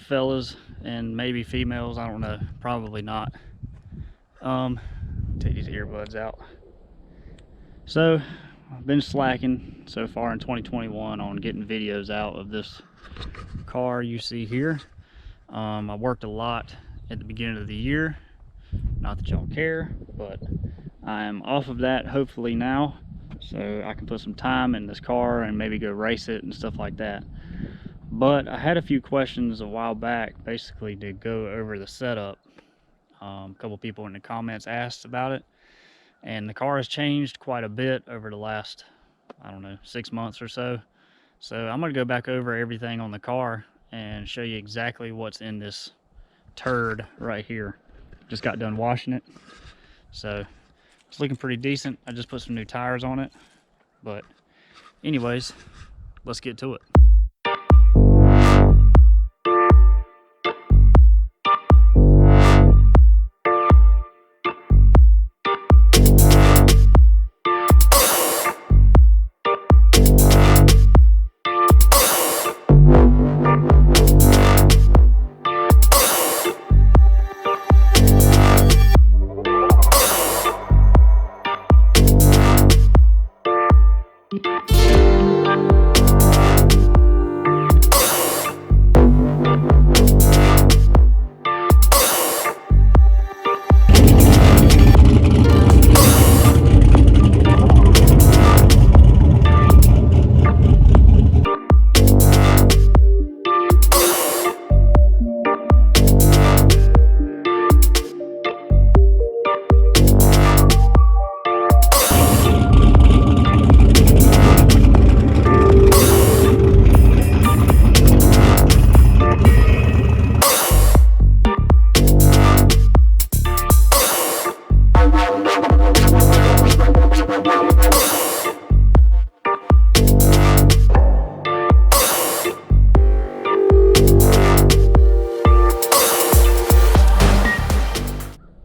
fellas and maybe females, I don't know, probably not. Take these earbuds out. So I've been slacking so far in 2021 on getting videos out of this car you see here. I worked a lot at the beginning of the year, not that y'all care, but I'm off of that hopefully now, so I can put some time in this car and maybe go race it and stuff like that. But I had a few questions a while back, basically to go over the setup. A couple people in the comments asked about it, and the car has changed quite a bit over the last, I don't know, 6 months or so. So I'm gonna go back over everything on the car and show you exactly what's in this turd right here. Just got done washing it, so it's looking pretty decent. I just put some new tires on it, but anyways, let's get to it.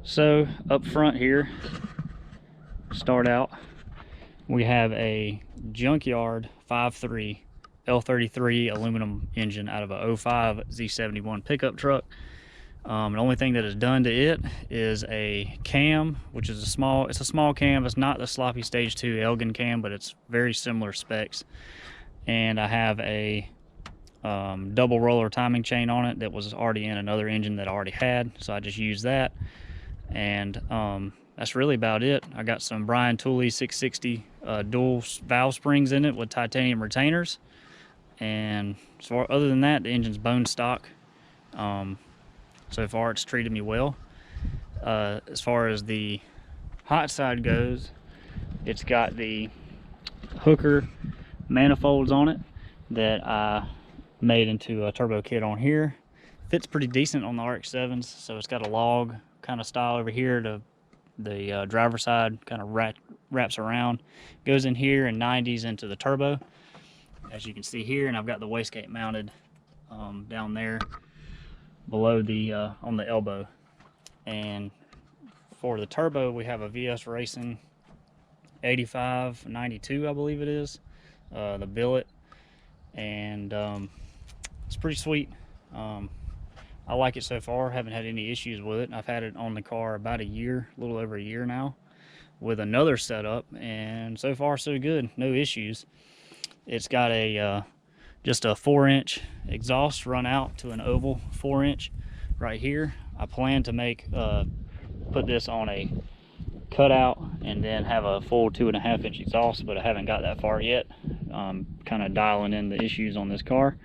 So up front here, start out, we have a junkyard 5.3 L33 aluminum engine out of a 05 Z71 pickup truck. The only thing that is done to it is a cam, which is it's a small cam. It's not the sloppy stage 2 Elgin cam, but it's very similar specs. And I have a double roller timing chain on it that was already in another engine that I already had, so I just used that. And that's really about it. I got some Brian Tooley 660 dual valve springs in it with titanium retainers, and so other than that, the engine's bone stock. So far it's treated me well. As far as the hot side goes, it's got the hooker manifolds on it that I made into a turbo kit on here. Fits pretty decent on the RX7s, so it's got a log kind of style over here. To the driver side kind of wraps around, goes in here, and 90s into the turbo, as you can see here. And I've got the wastegate mounted down there below the on the elbow. And for the turbo, we have a VS Racing 8592, I believe it is, the billet, and it's pretty sweet. I like it so far. Haven't had any issues with it. I've had it on the car about a year, a little over a year now, with another setup, and so far so good. No issues. It's got a just a 4-inch exhaust run out to an oval 4-inch right here. I plan to put this on a cutout and then have a full 2.5-inch exhaust, but I haven't got that far yet. Kind of dialing in the issues on this car.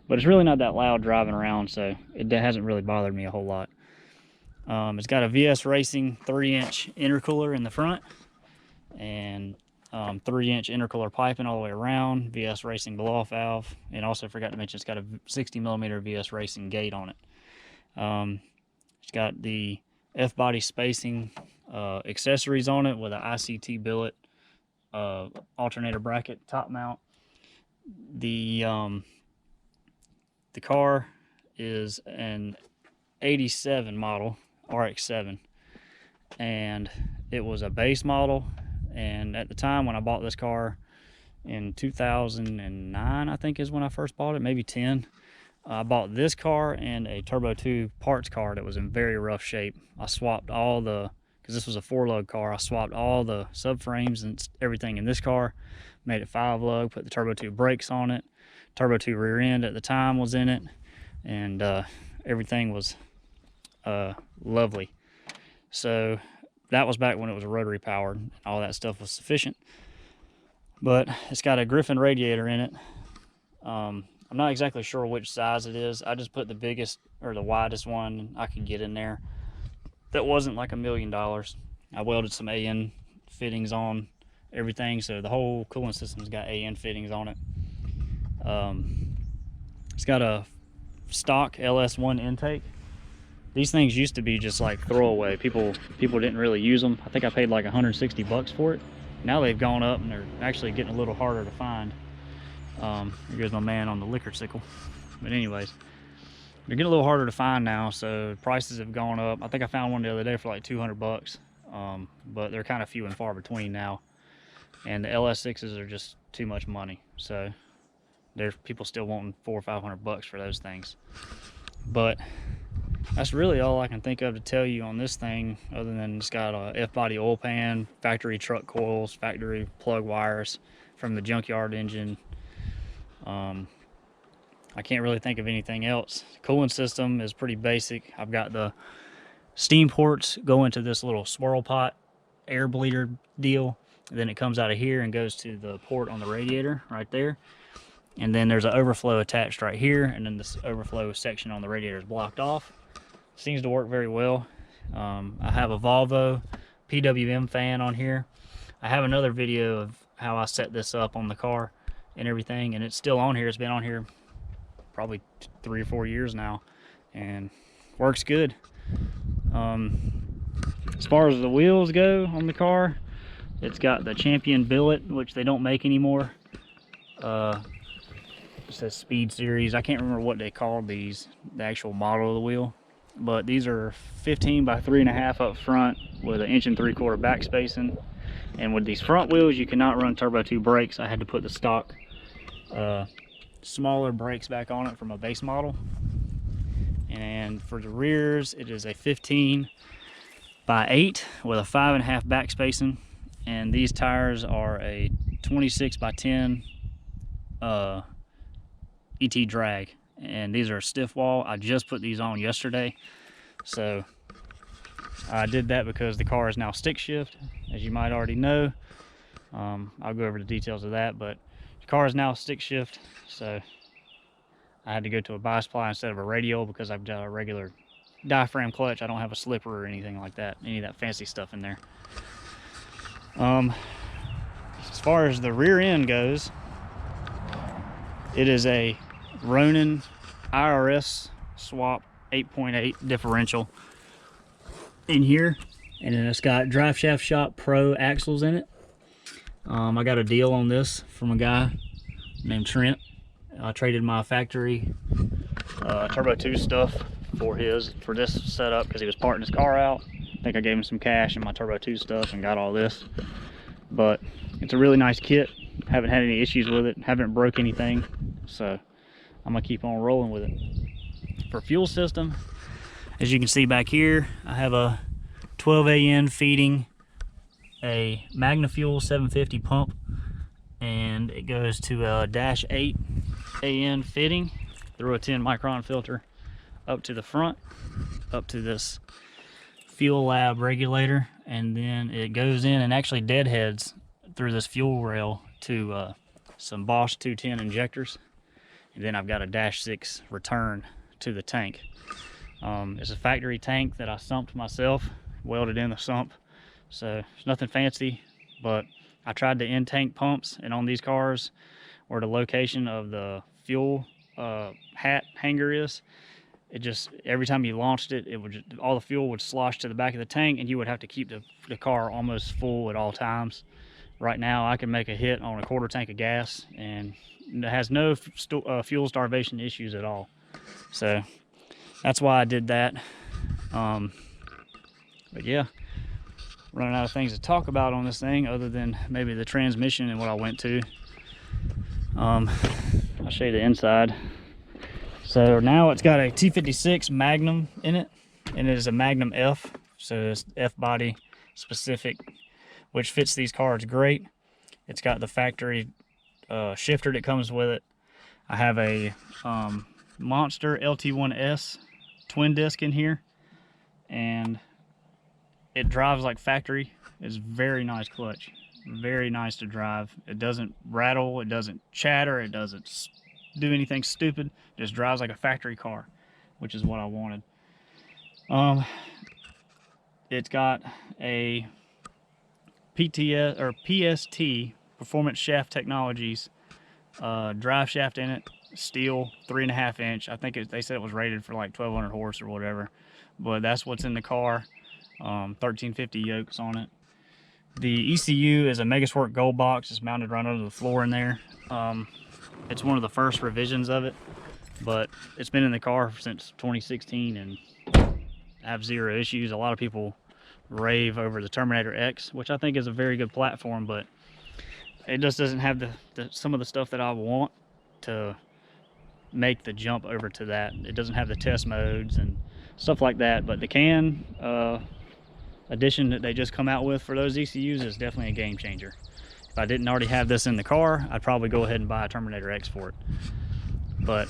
But it's really not that loud driving around, so it hasn't really bothered me a whole lot. It's got a VS Racing 3-inch intercooler in the front, and 3-inch intercooler piping all the way around, VS Racing blow-off valve, and also forgot to mention it's got a 60mm VS Racing gate on it. It's got the F-body spacing accessories on it with an ICT billet, alternator bracket, top mount. The car is an 87 model RX7, and it was a base model. And at the time when I bought this car in 2009, I think is when I first bought it, maybe 10, I bought this car and a Turbo 2 parts car that was in very rough shape. I swapped all the, because this was a 4-lug car, I swapped all the subframes and everything in this car, made it 5-lug, put the Turbo 2 brakes on it. Turbo 2 rear end at the time was in it, and everything was lovely. So that was back when it was rotary powered. All that stuff was sufficient. But it's got a Griffin radiator in it. I'm not exactly sure which size it is. I just put the biggest or the widest one I could get in there. That wasn't like $1 million. I welded some AN fittings on everything, so the whole cooling system's got AN fittings on it. It's got a stock Ls1 intake. These things used to be just like throwaway. People didn't really use them. I think I paid like 160 bucks for it. Now they've gone up and they're actually getting a little harder to find. Here goes my man on the liquor sickle. But anyways, they're getting a little harder to find now, so prices have gone up. I think I found one the other day for like 200 bucks. But they're kind of few and far between now. And the LS6s are just too much money. So there's people still wanting 400 or 500 bucks for those things. But that's really all I can think of to tell you on this thing, other than it's got a F-body oil pan, factory truck coils, factory plug wires from the junkyard engine. I can't really think of anything else. The cooling system is pretty basic. I've got the steam ports go into this little swirl pot air bleeder deal. And then it comes out of here and goes to the port on the radiator right there. And then there's an overflow attached right here, and then this overflow section on the radiator is blocked off. Seems to work very well. I have a Volvo PWM fan on here. I have another video of how I set this up on the car and everything, and it's still on here. It's been on here probably 3 or 4 years now, and works good. As far as the wheels go on the car, it's got the Champion billet, which they don't make anymore. It says Speed Series. I can't remember what they called these, the actual model of the wheel. But these are 15 by 3.5 up front with an 1 3/4 back spacing. And with these front wheels, you cannot run Turbo 2 brakes. I had to put the stock smaller brakes back on it from a base model. And for the rears, it is a 15 by 8 with a 5.5 back spacing. And these tires are a 26 by 10 ET drag, and these are stiff wall. I just put these on yesterday, so I did that because the car is now stick shift, as you might already know. I'll go over the details of that, but the car is now stick shift, so I had to go to a bi-supply instead of a radial because I've got a regular diaphragm clutch. I don't have a slipper or anything like that, any of that fancy stuff in there. As far as the rear end goes, it is a Ronin IRS swap 8.8 differential in here, and then it's got Drive Shaft Shop Pro axles in it. I got a deal on this from a guy named Trent. I traded my factory Turbo 2 stuff for this setup because he was parting his car out. I think I gave him some cash and my Turbo 2 stuff and got all this. But it's a really nice kit. Haven't had any issues with it, haven't broke anything, so I'm gonna keep on rolling with it. For fuel system, as you can see back here, I have a 12 AN feeding a MagnaFuel 750 pump, and it goes to a -8 AN fitting through a 10 micron filter up to the front, up to this Fuel Lab regulator, and then it goes in and actually deadheads through this fuel rail to some Bosch 210 injectors, and then I've got a -6 return to the tank. It's a factory tank that I sumped myself, welded in the sump, so it's nothing fancy, but I tried the in-tank pumps, and on these cars where the location of the fuel hat hanger is, it just, every time you launched it, it would just, all the fuel would slosh to the back of the tank, and you would have to keep the car almost full at all times. Right now, I can make a hit on a 1/4 tank of gas, and it has no fuel starvation issues at all. So that's why I did that. But yeah, running out of things to talk about on this thing other than maybe the transmission and what I went to. I'll show you the inside. So now it's got a T56 Magnum in it, and it is a Magnum F, so it's F body specific, which fits these cars great. It's got the factory shifter that comes with it. I have a Monster LT1S twin disc in here, and it drives like factory. It's very nice clutch, very nice to drive. It doesn't rattle, it doesn't chatter, it doesn't do anything stupid. It just drives like a factory car, which is what I wanted. It's got a PTS or PST Performance Shaft Technologies drive shaft in it, steel, 3.5 inch. I think they said it was rated for like 1200 horse or whatever, but that's what's in the car. 1350 yokes on it. The ECU is a Megasport Gold box. It's mounted right under the floor in there. It's one of the first revisions of it, but it's been in the car since 2016 and I have zero issues. A lot of people rave over the Terminator X, which I think is a very good platform, but it just doesn't have some of the stuff that I want to make the jump over to that. It doesn't have the test modes and stuff like that, but the CAN addition that they just come out with for those ECUs is definitely a game changer. If I didn't already have this in the car, I'd probably go ahead and buy a Terminator X for it. But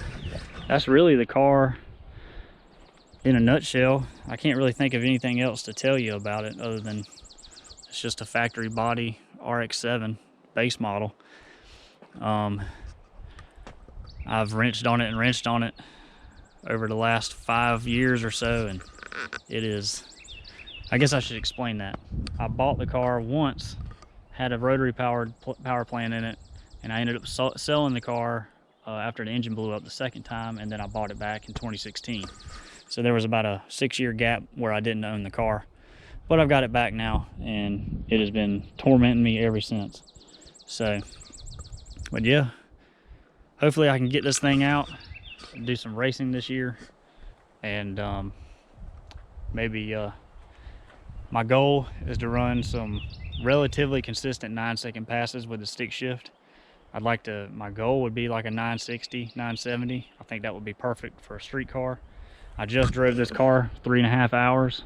that's really the car in a nutshell. I can't really think of anything else to tell you about it other than it's just a factory body RX7 base model. I've wrenched on it and wrenched on it over the last 5 years or so, and it is, I guess I should explain that. I bought the car once, had a rotary powered power plant in it, and I ended up selling the car after the engine blew up the second time, and then I bought it back in 2016. So there was about a 6-year gap where I didn't own the car, but I've got it back now, and it has been tormenting me ever since. So, but yeah, hopefully I can get this thing out, do some racing this year, and maybe my goal is to run some relatively consistent 9-second passes with the stick shift. I'd like to, my goal would be like a 960, 970. I think that would be perfect for a street car. I just drove this car 3.5 hours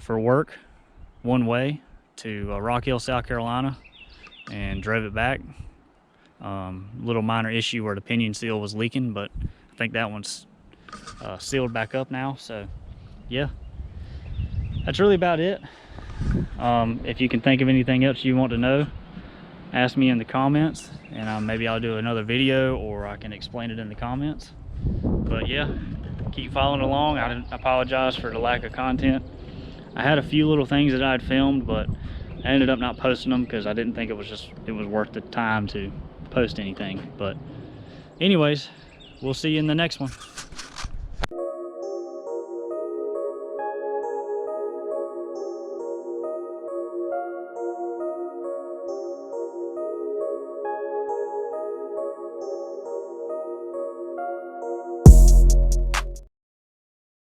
for work, one way to Rock Hill, South Carolina, and drove it back. Little minor issue where the pinion seal was leaking, but I think that one's sealed back up now. So yeah, that's really about it. If you can think of anything else you want to know, ask me in the comments, and maybe I'll do another video or I can explain it in the comments. But yeah, keep following along. I apologize for the lack of content. I had a few little things that I had filmed, but I ended up not posting them because I didn't think it was worth the time to post anything. But anyways, we'll see you in the next one.